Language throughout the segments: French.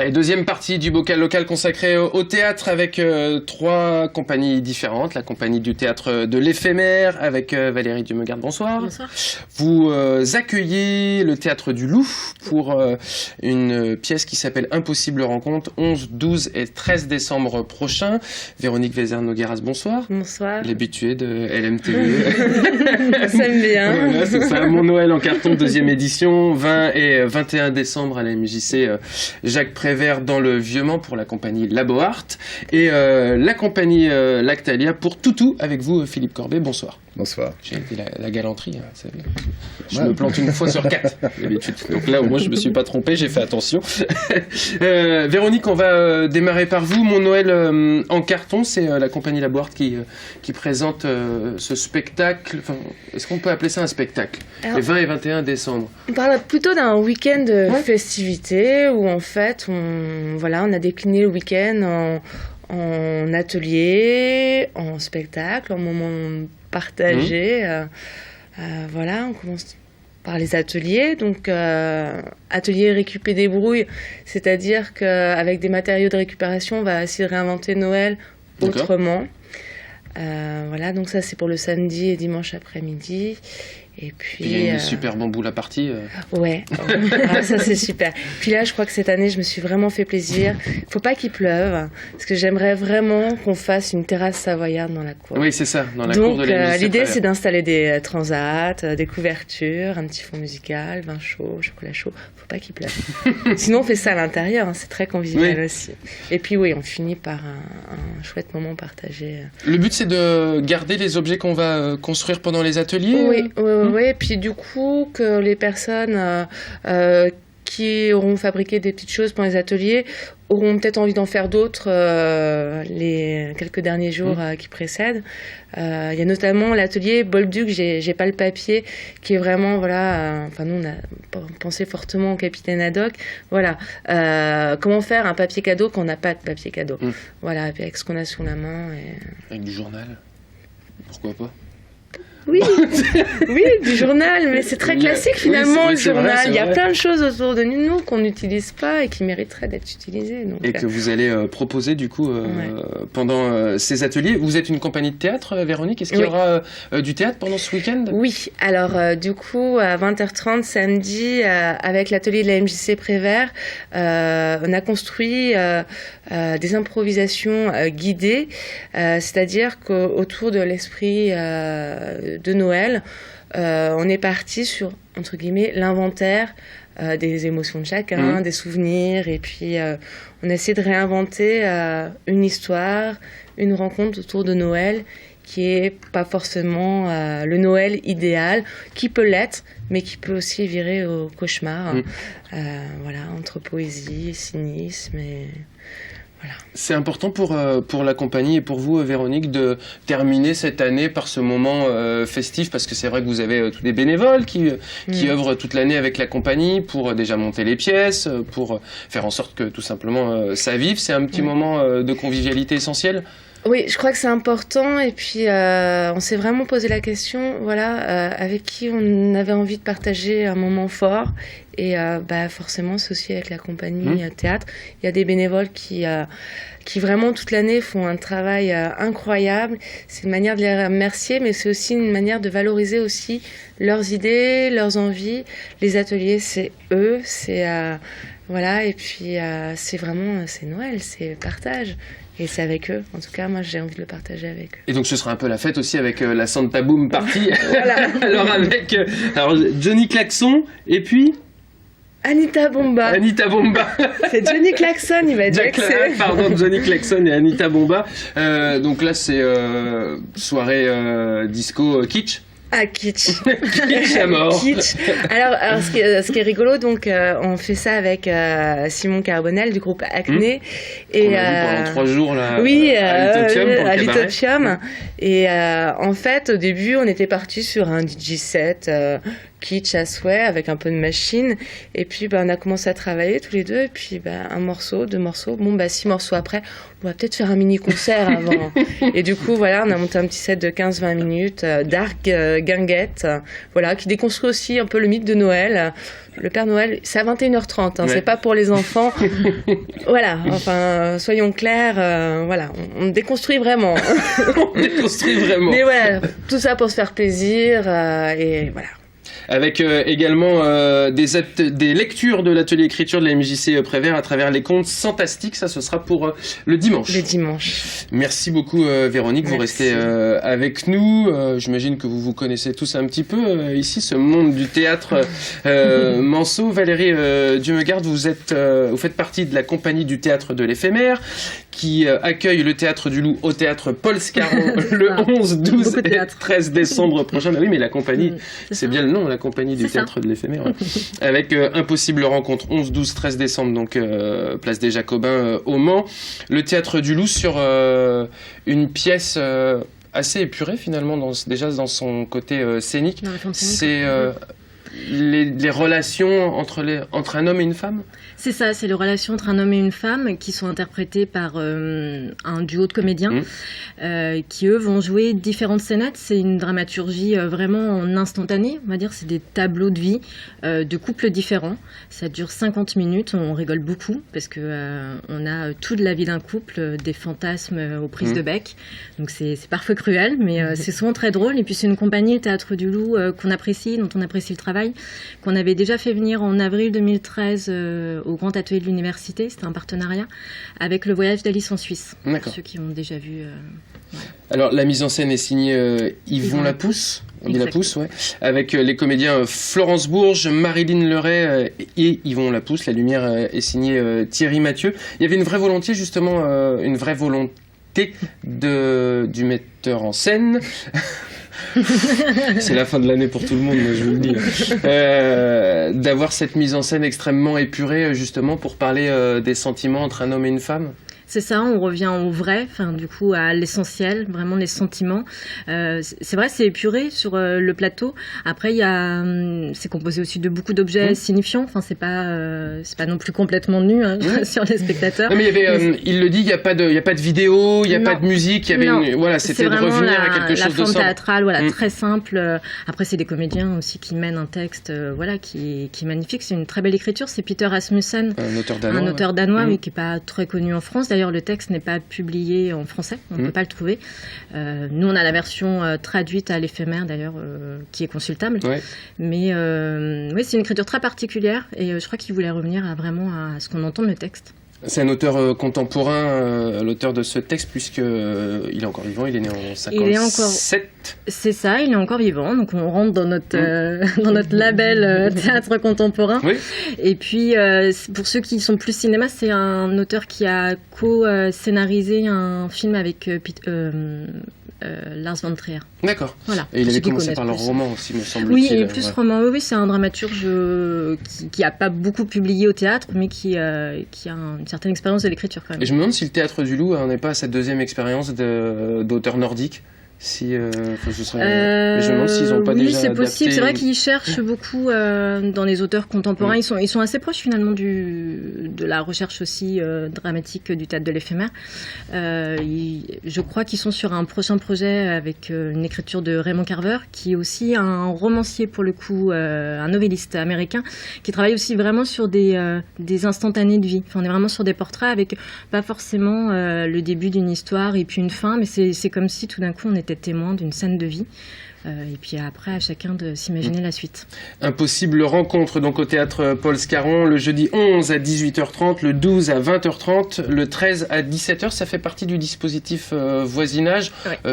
Allez, deuxième partie du bocal local consacré au théâtre avec 3 compagnies différentes. La compagnie du théâtre de l'éphémère avec Valérie Dumegarde, bonsoir. Bonsoir. Vous accueillez le théâtre du Loup pour une pièce qui s'appelle Impossible rencontre, 11, 12 et 13 décembre prochain. Véronique Vézère-Nogueras, bonsoir. Bonsoir. L'habituée de LMTV. Ça me bien. Voilà, c'est ça. Mon Noël en carton, 2e édition, 20 et 21 décembre à la MJC Jacques Prévert dans le Vieux-Mans pour la compagnie Labo Art et la compagnie Lactalia pour Toutou avec vous Philippe Corbet, bonsoir. Bonsoir. J'ai été la galanterie, hein, vous savez. Je me plante une fois sur 4 d'habitude. Donc là au moins je me suis pas trompé, j'ai fait attention. Véronique, on va démarrer par vous. Mon Noël en carton, c'est la compagnie Labo Art qui présente ce spectacle. Enfin, est-ce qu'on peut appeler ça un spectacle? Alors, les 20 et 21 décembre. On parle plutôt d'un week-end de festivités où en fait on a décliné le week-end en atelier, en spectacle, en moment partagé. Voilà, on commence par les ateliers. Donc atelier récup et débrouille, c'est-à-dire qu'avec des matériaux de récupération, on va essayer de réinventer Noël autrement. Voilà, donc ça c'est pour le samedi et dimanche après-midi. Et puis il y a une super bambou la partie. Ouais, ça c'est super. Puis là, je crois que cette année, je me suis vraiment fait plaisir. Faut pas qu'il pleuve, parce que j'aimerais vraiment qu'on fasse une terrasse savoyarde dans la cour. Oui, c'est ça, dans la cour de l'église. Donc l'idée, c'est d'installer des transats, des couvertures, un petit fond musical, vin chaud, chocolat chaud. Faut pas qu'il pleuve. Sinon, on fait ça à l'intérieur, hein, c'est très convivial aussi. Et puis oui, on finit par un chouette moment partagé. Le but, c'est de garder les objets qu'on va construire pendant les ateliers. Oui, et puis du coup, que les personnes qui auront fabriqué des petites choses pendant les ateliers auront peut-être envie d'en faire d'autres les quelques derniers jours qui précèdent. Il y a notamment l'atelier Bolduc, j'ai pas le papier, qui est vraiment, nous on a pensé fortement au capitaine Haddock. Voilà, comment faire un papier cadeau quand on n'a pas de papier cadeau. Voilà, avec ce qu'on a sous la main. Avec du journal, pourquoi pas? Oui, du journal, mais c'est très classique finalement, le journal. Il y a plein de choses autour de nous qu'on n'utilise pas et qui mériteraient d'être utilisées. Donc, et que vous allez proposer du coup pendant ces ateliers. Vous êtes une compagnie de théâtre, Véronique. Est-ce qu'il y aura du théâtre pendant ce week-end? Oui, alors du coup à 20h30 samedi, avec l'atelier de la MJC Prévert, on a construit des improvisations guidées, c'est-à-dire qu'autour de l'esprit de Noël, on est parti sur, entre guillemets, l'inventaire des émotions de chacun, des souvenirs, et puis on a essayé de réinventer une histoire, une rencontre autour de Noël qui est pas forcément le Noël idéal, qui peut l'être, mais qui peut aussi virer au cauchemar. Entre poésie et cynisme et... Voilà. C'est important pour la compagnie et pour vous, Véronique, de terminer cette année par ce moment festif, parce que c'est vrai que vous avez tous des bénévoles qui œuvrent toute l'année avec la compagnie pour déjà monter les pièces, pour faire en sorte que tout simplement ça vive. C'est un petit moment de convivialité essentiel. Oui, je crois que c'est important, et puis on s'est vraiment posé la question, avec qui on avait envie de partager un moment fort, et forcément c'est aussi avec la compagnie théâtre. Il y a des bénévoles qui vraiment toute l'année font un travail incroyable. C'est une manière de les remercier, mais c'est aussi une manière de valoriser aussi leurs idées, leurs envies. Les ateliers, c'est eux, c'est et puis c'est Noël, c'est partage. Et c'est avec eux. En tout cas, moi, j'ai envie de le partager avec eux. Et donc, ce sera un peu la fête aussi avec la Santa Boom Party. Alors, avec Johnny Klaxon et puis... Anita Bomba. C'est Johnny Klaxon, il va être vexé. Pardon, Johnny Klaxon et Anita Bomba. Donc là, c'est soirée disco kitsch. Ah, kitsch. Kitsch à mort. Kitsch. Alors ce qui est rigolo, donc, on fait ça avec Simon Carbonel du groupe Acné. Et, on a vu pendant 3 jours, là, à l'Utopium. Et en fait, au début, on était parti sur un DJ set kitsch à souhait, avec un peu de machine. Et puis, on a commencé à travailler tous les deux. Et puis, un morceau, 2 morceaux. 6 morceaux après, on va peut-être faire un mini-concert avant. Et du coup, voilà, on a monté un petit set de 15-20 minutes, dark guinguette, qui déconstruit aussi un peu le mythe de Noël. Le Père Noël, c'est à 21h30, c'est pas pour les enfants. Voilà, enfin, soyons clairs, on déconstruit vraiment. On déconstruit vraiment. Mais voilà, tout ça pour se faire plaisir, et voilà. Avec également des lectures de l'atelier écriture de la MJC Prévert à travers les contes fantastiques. Ça, ce sera pour le dimanche. Le dimanche. Merci beaucoup Véronique, vous restez avec nous. J'imagine que vous vous connaissez tous un petit peu ici, ce monde du théâtre Manceau. Valérie Dieu-me-garde, vous faites partie de la compagnie du théâtre de l'éphémère qui accueille le Théâtre du Loup au Théâtre Paul Scarron le 11, 12 et 13 décembre prochain. Ah oui, mais la compagnie, c'est bien le nom, la compagnie du Théâtre de l'éphémère. Ouais. Avec Impossible rencontre, 11, 12, 13 décembre, donc place des Jacobins au Mans. Le Théâtre du Loup sur une pièce assez épurée finalement, déjà dans son côté scénique. C'est les relations entre un homme et une femme. C'est ça, c'est les relations entre un homme et une femme qui sont interprétées par un duo de comédiens qui, eux, vont jouer différentes scénettes. C'est une dramaturgie vraiment en instantané, on va dire. C'est des tableaux de vie de couples différents. Ça dure 50 minutes, on rigole beaucoup parce qu'on a toute la vie d'un couple, des fantasmes aux prises de bec. Donc c'est parfois cruel, mais c'est souvent très drôle. Et puis c'est une compagnie, le Théâtre du Loup, qu'on apprécie, dont on apprécie le travail, qu'on avait déjà fait venir en avril 2013 au Grand Atelier de l'Université. C'était un partenariat avec le Voyage d'Alice en Suisse. Pour ceux qui ont déjà vu. Voilà. Alors la mise en scène est signée Yvon Lapousse. On dit Lapousse, ouais. Avec les comédiens Florence Bourges, Marilyn Leray et Yvon Lapousse. La lumière est signée Thierry Mathieu. Il y avait une vraie volonté, justement, une vraie volonté du metteur en scène. C'est la fin de l'année pour tout le monde, je vous le dis. D'avoir cette mise en scène extrêmement épurée, justement, pour parler des sentiments entre un homme et une femme. C'est ça, on revient au vrai, du coup à l'essentiel, vraiment les sentiments. C'est vrai, c'est épuré sur le plateau. Après, c'est composé aussi de beaucoup d'objets signifiants. Enfin, c'est pas non plus complètement nu sur les spectateurs. Non, mais il le dit, il y a pas de vidéo, il y a pas de musique, il y avait c'était de revenir à quelque chose de simple. La forme théâtrale, très simple. Après, c'est des comédiens aussi qui mènent un texte, qui est magnifique. C'est une très belle écriture. C'est Peter Rasmussen, un auteur danois, qui est pas très connu en France. D'ailleurs, le texte n'est pas publié en français, on ne peut pas le trouver. Nous, on a la version traduite à l'éphémère, d'ailleurs, qui est consultable. Ouais. Mais oui, c'est une écriture très particulière et je crois qu'il voulait revenir vraiment à ce qu'on entend le texte. C'est un auteur contemporain, l'auteur de ce texte, puisqu'il est encore vivant, il est né en 57. C'est ça, il est encore vivant, donc on rentre dans notre label théâtre contemporain. Oui. Et puis, pour ceux qui sont plus cinéma, c'est un auteur qui a co-scénarisé un film avec Lars von Trier. D'accord. Voilà. Et il avait commencé par le roman aussi, me semble-t-il. Oui, et plus roman. Oui, c'est un dramaturge qui n'a pas beaucoup publié au théâtre, mais qui a une certaine expérience de l'écriture quand même. Et je me demande si le Théâtre du Loup n'est pas cette deuxième expérience d'auteur nordique. Si, ce serait, mais je me demande s'ils n'ont pas déjà c'est adapté. Possible. C'est vrai qu'ils cherchent beaucoup dans les auteurs contemporains. Ils sont assez proches finalement de la recherche aussi dramatique du théâtre de l'éphémère. Je crois qu'ils sont sur un prochain projet avec une écriture de Raymond Carver, qui est aussi un romancier pour le coup, un novelliste américain, qui travaille aussi vraiment sur des instantanés de vie. Enfin, on est vraiment sur des portraits avec pas forcément le début d'une histoire et puis une fin, mais c'est comme si tout d'un coup on était témoin d'une scène de vie. Et puis après, à chacun de s'imaginer la suite. Impossible rencontre donc au Théâtre Paul Scarron, le jeudi 11 à 18h30, le 12 à 20h30, le 13 à 17h. Ça fait partie du dispositif voisinage. Ouais. On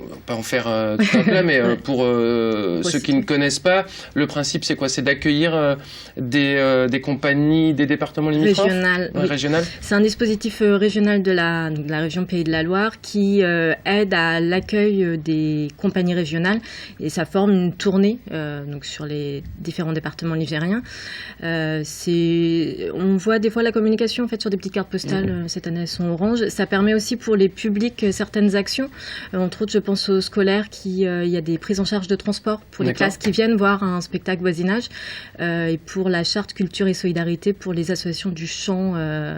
va pas en faire tout un plat, mais pour ceux qui ne connaissent pas, le principe c'est quoi? C'est d'accueillir des compagnies, des départements limitrophes régionales. C'est un dispositif régional de la région Pays de la Loire qui aide à l'accueil des compagnies régionales nationale, et ça forme une tournée donc sur les différents départements ligériens. On voit des fois la communication en fait sur des petites cartes postales. Cette année, elles sont orange. Ça permet aussi pour les publics certaines actions. Entre autres, je pense aux scolaires il y a des prises en charge de transport pour les classes qui viennent voir un spectacle voisinage, et pour la charte culture et solidarité pour les associations du champ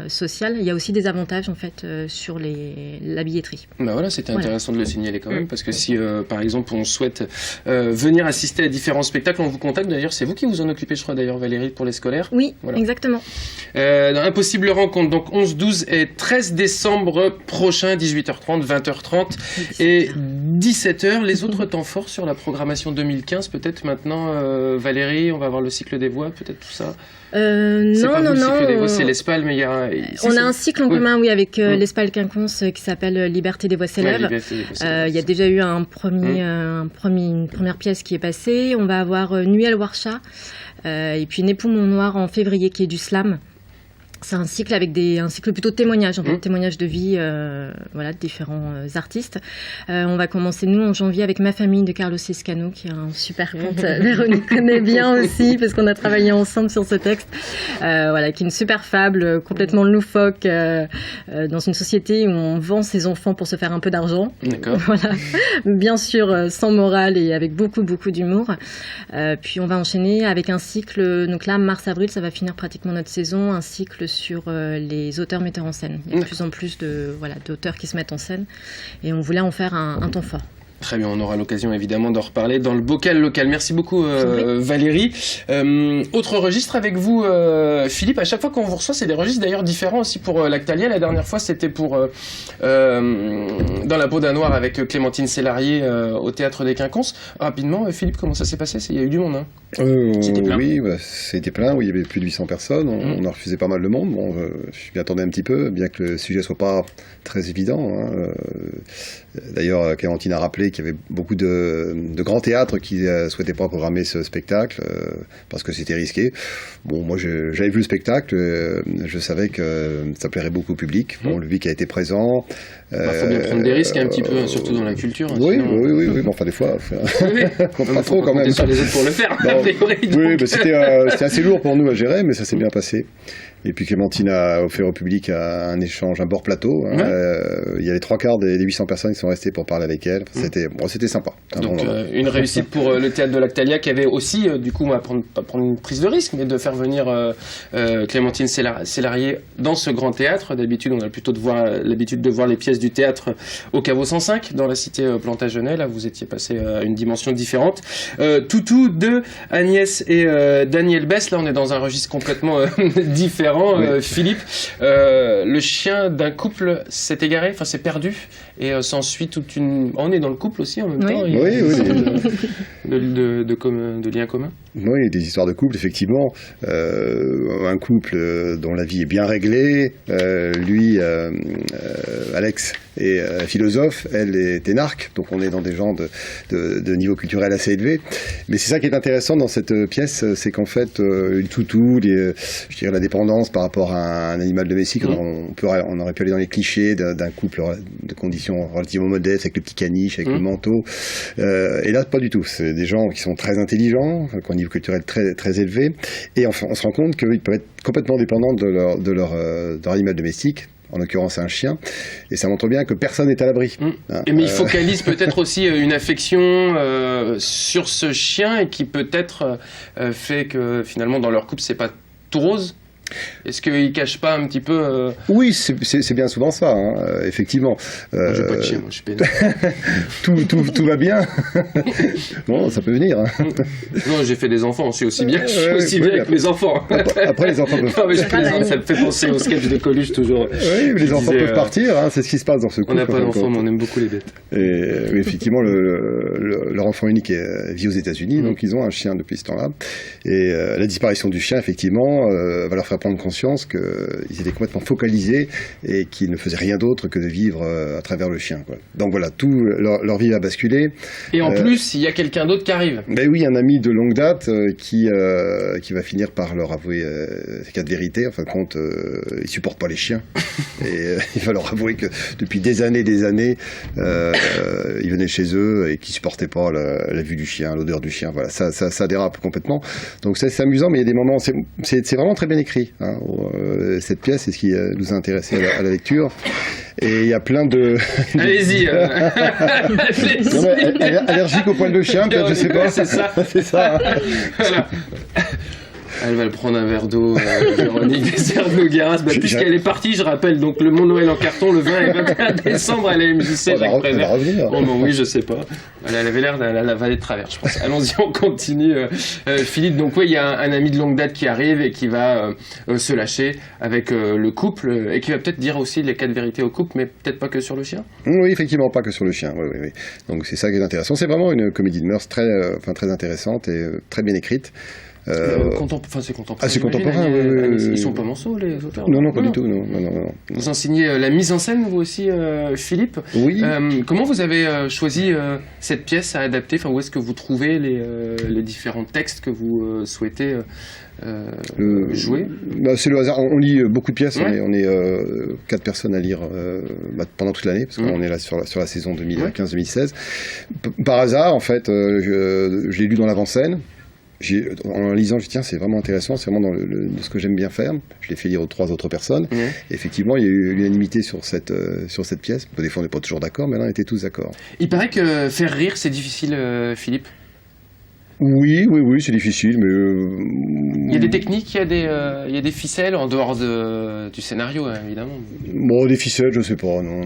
social. Il y a aussi des avantages en fait sur la billetterie. Bah voilà, c'était intéressant de le signaler quand même, parce que si par exemple on souhaite venir assister à différents spectacles, on vous contacte. D'ailleurs, c'est vous qui vous en occupez, je crois d'ailleurs, Valérie, pour les scolaires. Oui, exactement. Impossible rencontre, donc 11, 12 et 13 décembre prochain, 18h30, 20h30 et 17h. Les autres temps forts sur la programmation 2015, peut-être maintenant, Valérie, on va avoir le cycle des voix, peut-être tout ça. Non. Le cycle des voix, c'est l'ESPAL, mais il y a... On a un cycle en commun, avec l'ESPAL Quinconce qui s'appelle Liberté des voix célèbres. Il y a déjà eu une première pièce qui est passée. On va avoir Nuit al Warsha, et puis Né Poumon Noir en février, qui est du slam. C'est un cycle avec un cycle plutôt témoignage, en fait, témoignage de vie, de différents artistes. On va commencer, nous, en janvier, avec Ma famille de Carlos Escano, qui est un super conte. Véronique connaît bien aussi, parce qu'on a travaillé ensemble sur ce texte. Qui est une super fable, complètement loufoque, dans une société où on vend ses enfants pour se faire un peu d'argent. D'accord. Bien sûr, sans morale et avec beaucoup, beaucoup d'humour. Puis on va enchaîner avec un cycle, donc là, mars-avril, ça va finir pratiquement notre saison, un cycle sur les auteurs metteurs en scène. Il y a de plus en plus d'auteurs qui se mettent en scène, et on voulait en faire un temps fort. Très bien, on aura l'occasion évidemment d'en reparler dans le bocal local. Merci beaucoup Valérie. Autre registre avec vous Philippe. À chaque fois qu'on vous reçoit, c'est des registres d'ailleurs différents aussi pour Lactalia. La dernière fois, c'était pour Dans la peau d'un noir avec Clémentine Célarié au Théâtre des Quinconces. Rapidement, Philippe, comment ça s'est passé? Il y a eu du monde, hein? C'était plein. Oui, c'était plein. Oui, il y avait plus de 800 personnes. On a refusé pas mal de monde. Bon, je m'y attendais un petit peu, bien que le sujet soit pas très évident. D'ailleurs, Clémentine a rappelé qu'il y avait beaucoup de grands théâtres qui ne souhaitaient pas programmer ce spectacle parce que c'était risqué. Bon, moi, j'avais vu le spectacle. Je savais que ça plairait beaucoup au public. Bon, le public a été présent. Faut bien prendre des risques un petit peu, surtout dans la culture. Oui, sinon... oui. Bon, enfin, des fois, pas trop quand même. Sur les autres pour le faire. Oui, c'était assez lourd pour nous à gérer, mais ça s'est bien passé. Et puis Clémentine a offert au public un échange, un bord plateau. Il y a les 3/4 des 800 personnes qui sont restées pour parler avec elle. C'était sympa. Donc une réussite pour le théâtre de Lactalia, qui avait aussi, du coup, pas prendre une prise de risque, mais de faire venir Clémentine Célarié dans ce grand théâtre. D'habitude, on a plutôt l'habitude de voir les pièces du théâtre au Caveau 105, dans la cité Plantagenet. Là, vous étiez passé à une dimension différente. Toutou de Agnès et Daniel Bess. Là, on est dans un registre complètement différent. Philippe, le chien d'un couple s'est égaré, enfin s'est perdu, et s'ensuit toute une... On est dans le couple aussi en même temps. Oui. De liens communs. Oui, des histoires de couple, effectivement. Un couple dont la vie est bien réglée. Lui, Alex, est philosophe, elle est énarque, donc on est dans des gens de niveau culturel assez élevé. Mais c'est ça qui est intéressant dans cette pièce, c'est qu'en fait, le toutou, je dirais la dépendance par rapport à un animal domestique, on aurait pu aller dans les clichés d'un couple de conditions relativement modestes, avec le petit caniche, avec le manteau. Et là, pas du tout. C'est des gens qui sont très intelligents, qui ont un niveau culturel très, très élevé. Et enfin, on se rend compte qu'ils peuvent être complètement dépendants de leur animal domestique, en l'occurrence un chien, et ça montre bien que personne n'est à l'abri. Mais il focalise peut-être aussi une affection sur ce chien, et qui peut-être fait que finalement dans leur couple c'est pas tout rose. Est-ce qu'il ne cache pas un petit peu Oui, c'est bien souvent ça, effectivement. Moi, j'ai pas de chien, moi, je suis pénal. tout va bien. Bon, ça peut venir. Non, j'ai fait des enfants, je suis aussi bien, avec mes enfants. Après, les enfants peuvent partir. Ça me fait penser au sketch de Coluche, toujours. Oui, les enfants peuvent partir, c'est ce qui se passe dans ce couple. On n'a pas d'enfants, mais on aime beaucoup les bêtes. Et effectivement, leur enfant unique vit aux États-Unis, donc ils ont un chien depuis ce temps-là. Et la disparition du chien, effectivement, va leur faire prendre conscience qu'ils étaient complètement focalisés et qu'ils ne faisaient rien d'autre que de vivre à travers le chien, quoi. Donc voilà, tout leur vie va basculer. Et en plus, il y a quelqu'un d'autre qui arrive. Ben oui, un ami de longue date qui va finir par leur avouer ses 4 vérités. En fin de compte, il supporte pas les chiens. Et il va leur avouer que depuis des années, ils venaient chez eux et qu'ils supportaient pas la vue du chien, l'odeur du chien. Voilà, ça dérape complètement. Donc c'est amusant, mais il y a des moments, c'est vraiment très bien écrit, hein. Cette pièce, c'est ce qui nous a intéressé à la lecture. Et il y a plein de... Allez-y. Allergique aux poils de chien, peut-être, je sais pas. C'est ça. C'est ça. Voilà. Elle va le prendre un verre d'eau, Véronique Dessernes-Nogueras. Puisqu'elle est partie, je rappelle, donc le Mon Noël en carton, le 20 et 21 décembre à la MJC. Elle va revenir. Oh non, oui, je sais pas. Elle avait l'air de la vallée de travers, je pense. Allons-y, on continue. Philippe, donc oui, il y a un ami de longue date qui arrive et qui va se lâcher avec le couple et qui va peut-être dire aussi les 4 vérités au couple, mais peut-être pas que sur le chien. Oui, effectivement, pas que sur le chien. Oui. Donc c'est ça qui est intéressant. C'est vraiment une comédie de mœurs très intéressante et très bien écrite. C'est contemporain. Ah, c'est contemporain, oui. Ils sont pas manceaux, les auteurs? Non, pas du tout, non. Vous enseignez la mise en scène, vous aussi, Philippe. Oui. Comment vous avez choisi cette pièce à adapter? Où est-ce que vous trouvez les différents textes que vous souhaitez jouer? C'est le hasard. On lit beaucoup de pièces. Ouais. On est 4 personnes à lire pendant toute l'année, parce qu'on est là sur la saison 2015-2016. Par hasard, en fait, je l'ai lu dans l'avant-scène. En lisant, je dis tiens, c'est vraiment intéressant, c'est vraiment de ce que j'aime bien faire. Je l'ai fait lire aux 3 autres personnes. Et effectivement, il y a eu l'unanimité sur cette pièce. Des fois, on n'est pas toujours d'accord, mais là, on était tous d'accord. Il paraît que faire rire, c'est difficile, Philippe. Oui, c'est difficile, mais... Il y a des techniques, il y a des ficelles en dehors du scénario, évidemment. Bon, des ficelles, je sais pas, non.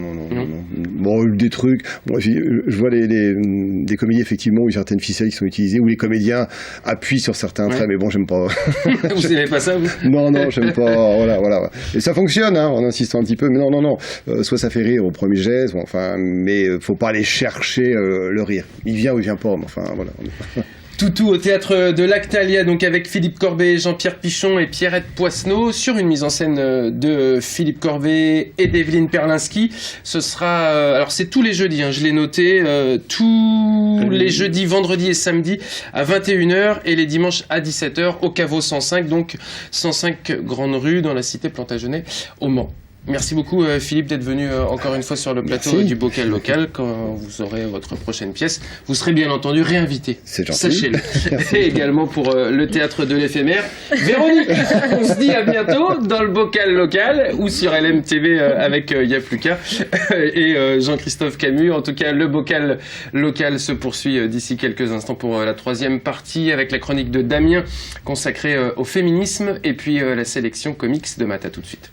Bon, des trucs... Bon, je vois des comédies, effectivement, où il y a certaines ficelles qui sont utilisées, où les comédiens appuient sur certains traits, mais bon, j'aime pas... Vous n'aimez pas ça, vous? Non, j'aime pas, voilà. Et ça fonctionne, hein, en insistant un petit peu, mais non. Soit ça fait rire au premier geste, mais faut pas aller chercher le rire. Il vient ou il vient pas, mais enfin, voilà. Toutou au théâtre de l'Actalia, donc avec Philippe Corbet, Jean-Pierre Pichon et Pierrette Poisneau, sur une mise en scène de Philippe Corbet et d'Evelyne Perlinski. Ce sera, alors c'est tous les jeudis, je l'ai noté, tous les jeudis, vendredis et samedis à 21h et les dimanches à 17h au Caveau 105, donc 105 Grande Rue dans la cité Plantagenet au Mans. Merci beaucoup Philippe d'être venu encore une fois sur le plateau du Bocal Local. Quand vous aurez votre prochaine pièce, vous serez bien entendu réinvité. C'est gentil. Sachez-le. Et également pour le théâtre de l'éphémère. Véronique, on se dit à bientôt dans le Bocal Local ou sur LMTV avec Y'a plus qu'à et Jean-Christophe Camus. En tout cas, le Bocal Local se poursuit d'ici quelques instants pour la 3e partie avec la chronique de Damien consacrée au féminisme et puis la sélection comics de Matt. À tout de suite.